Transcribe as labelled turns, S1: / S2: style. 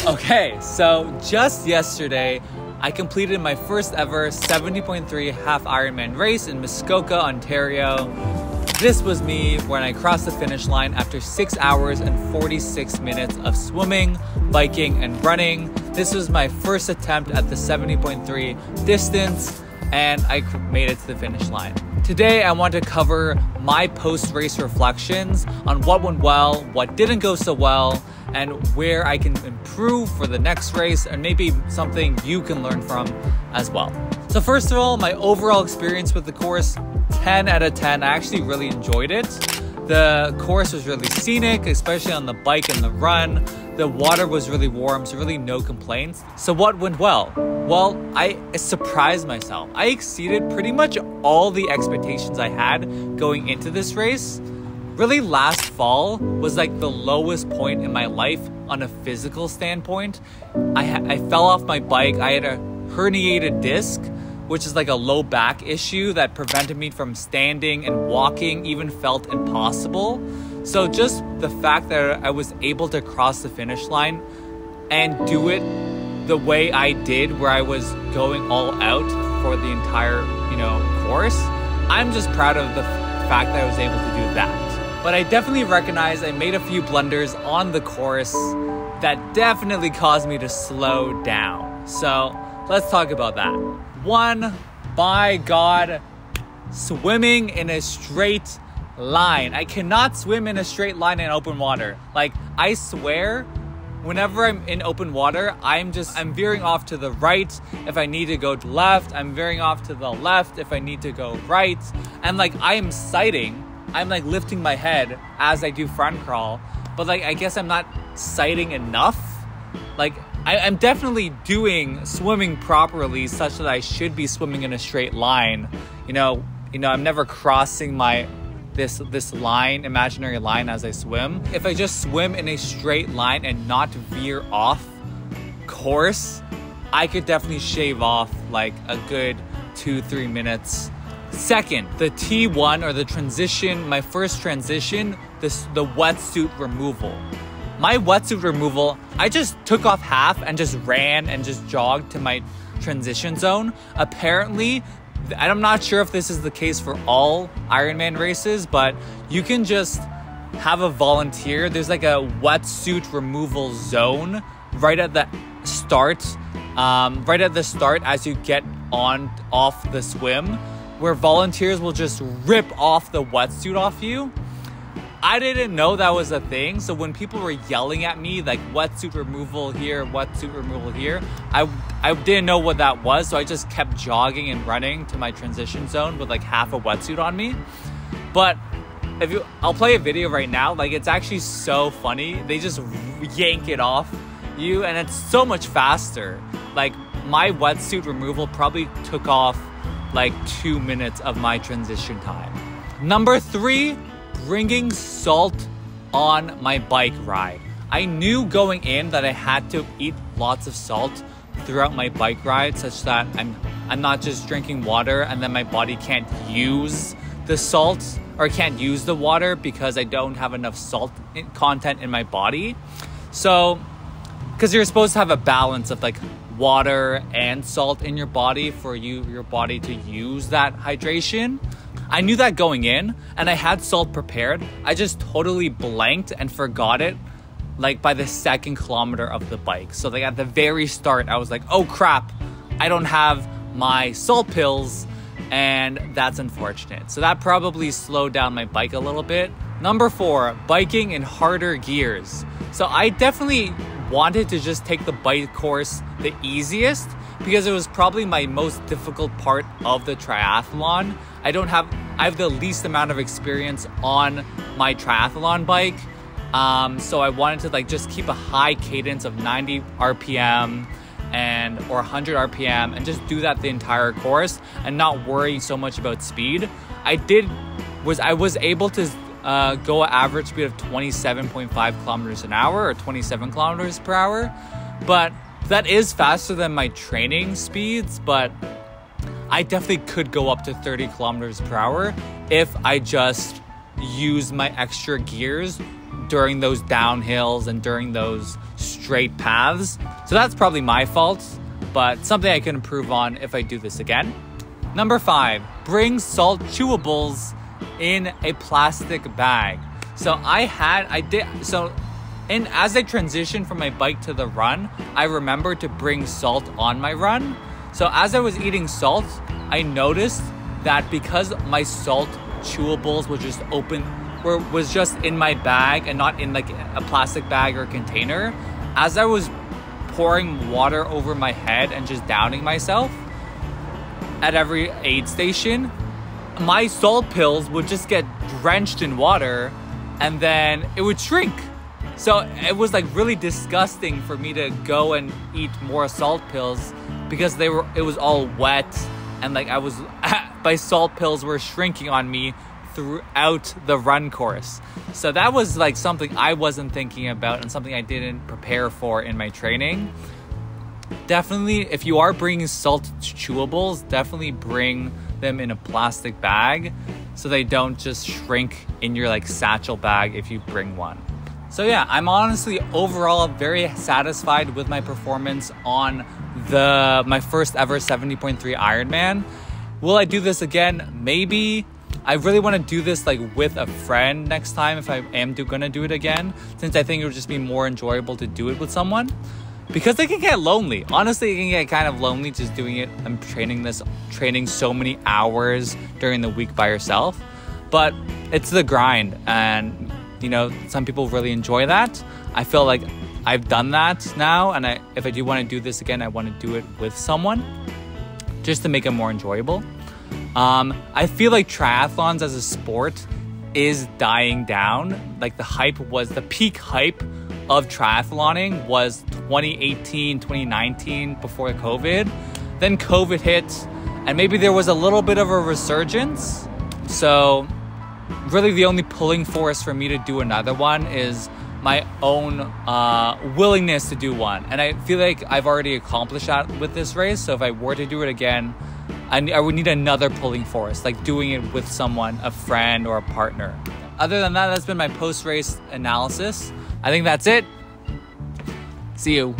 S1: Okay, so just yesterday, I completed my first ever 70.3 half Ironman race in Muskoka, Ontario. This was me when I crossed the finish line after 6 hours and 46 minutes of swimming, biking, and running. This was my first attempt at the 70.3 distance, and I made it to the finish line. Today, I want to cover my post-race reflections on what went well, what didn't go so well, and where I can improve for the next race, and maybe something you can learn from as well. So first of all, my overall experience with the course, 10 out of 10. I actually really enjoyed it. The course was really scenic, especially on the bike and the run. The water was really warm, so really no complaints. So what went well? Well, I surprised myself. I exceeded pretty much all the expectations I had going into this race. Really, last fall was like the lowest point in my life on a physical standpoint. I fell off my bike. I had a herniated disc, which is like a low back issue that prevented me from standing, and walking even felt impossible. So just the fact that I was able to cross the finish line and do it the way I did, where I was going all out for the entire, course, I'm just proud of the fact that I was able to do that. But I definitely recognize I made a few blunders on the course that definitely caused me to slow down. So let's talk about that. One, by God, swimming in a straight line. I cannot swim in a straight line in open water. Like, I swear, whenever I'm in open water, I'm veering off to the right if I need to go to left. I'm veering off to the left if I need to go right. And I am sighting. I'm lifting my head as I do front crawl, but I guess I'm not sighting enough. I'm definitely doing swimming properly such that I should be swimming in a straight line. I'm never crossing this line, imaginary line, as I swim. If I just swim in a straight line and not veer off course, I could definitely shave off a good 2-3 minutes. Second, the T1 or the transition, my first transition, the wetsuit removal. My wetsuit removal, I just took off half and just ran and just jogged to my transition zone. Apparently, I'm not sure if this is the case for all Ironman races, but you can just have a volunteer. There's a wetsuit removal zone right at the start, as you get off the swim, where volunteers will just rip off the wetsuit off you. I didn't know that was a thing, so when people were yelling at me wetsuit removal here, wetsuit removal here, I didn't know what that was, so I just kept jogging and running to my transition zone with half a wetsuit on me. But I'll play a video right now. It's actually so funny. They just yank it off you, and it's so much faster. My wetsuit removal probably took off 2 minutes of my transition time. Number 3, bringing salt on my bike ride. I knew going in that I had to eat lots of salt throughout my bike ride, such that I'm not just drinking water and then my body can't use the salt or can't use the water because I don't have enough salt content in my body. So, because you're supposed to have a balance of water and salt in your body for your body to use that hydration. I knew that going in, and I had salt prepared. I just totally blanked and forgot it by the second kilometer of the bike. So at the very start, I was oh crap, I don't have my salt pills, and that's unfortunate. So that probably slowed down my bike a little bit. Number 4, biking in harder gears. So I definitely wanted to just take the bike course the easiest because it was probably my most difficult part of the triathlon. I have the least amount of experience on my triathlon bike. So I wanted to just keep a high cadence of 90 RPM or 100 RPM and just do that the entire course and not worry so much about speed. I was able to go at average speed of 27.5 kilometers an hour or 27 kilometers per hour. But that is faster than my training speeds, but I definitely could go up to 30 kilometers per hour if I just use my extra gears during those downhills and during those straight paths. So that's probably my fault, but something I can improve on if I do this again. Number 5, bring salt chewables in a plastic bag. So as I transitioned from my bike to the run, I remembered to bring salt on my run. So as I was eating salt, I noticed that because my salt chewables was just in my bag and not in like a plastic bag or container, as I was pouring water over my head and just downing myself at every aid station, my salt pills would just get drenched in water and then it would shrink. So it was like really disgusting for me to go and eat more salt pills because it was all wet and like my salt pills were shrinking on me throughout the run course. So that was like something I wasn't thinking about and something I didn't prepare for in my training. Definitely, if you are bringing salt chewables, definitely bring them in a plastic bag so they don't just shrink in your like satchel bag if you bring one. So yeah, I'm honestly overall very satisfied with my performance on my first ever 70.3 Ironman. Will I do this again? Maybe. I really want to do this like with a friend next time if I am gonna do it again, since I think it would just be more enjoyable to do it with someone. Because it can get lonely. Honestly, it can get kind of lonely just doing it. I'm training so many hours during the week by yourself. But it's the grind. And, you know, some people really enjoy that. I feel like I've done that now. And if I do want to do this again, I want to do it with someone just to make it more enjoyable. I feel like triathlons as a sport is dying down. Like the peak hype of triathloning was 2018, 2019 before COVID. Then COVID hit and maybe there was a little bit of a resurgence. So really the only pulling force for me to do another one is my own willingness to do one. And I feel like I've already accomplished that with this race. So if I were to do it again, I would need another pulling force, like doing it with someone, a friend or a partner. Other than that, that's been my post-race analysis. I think that's it. See you.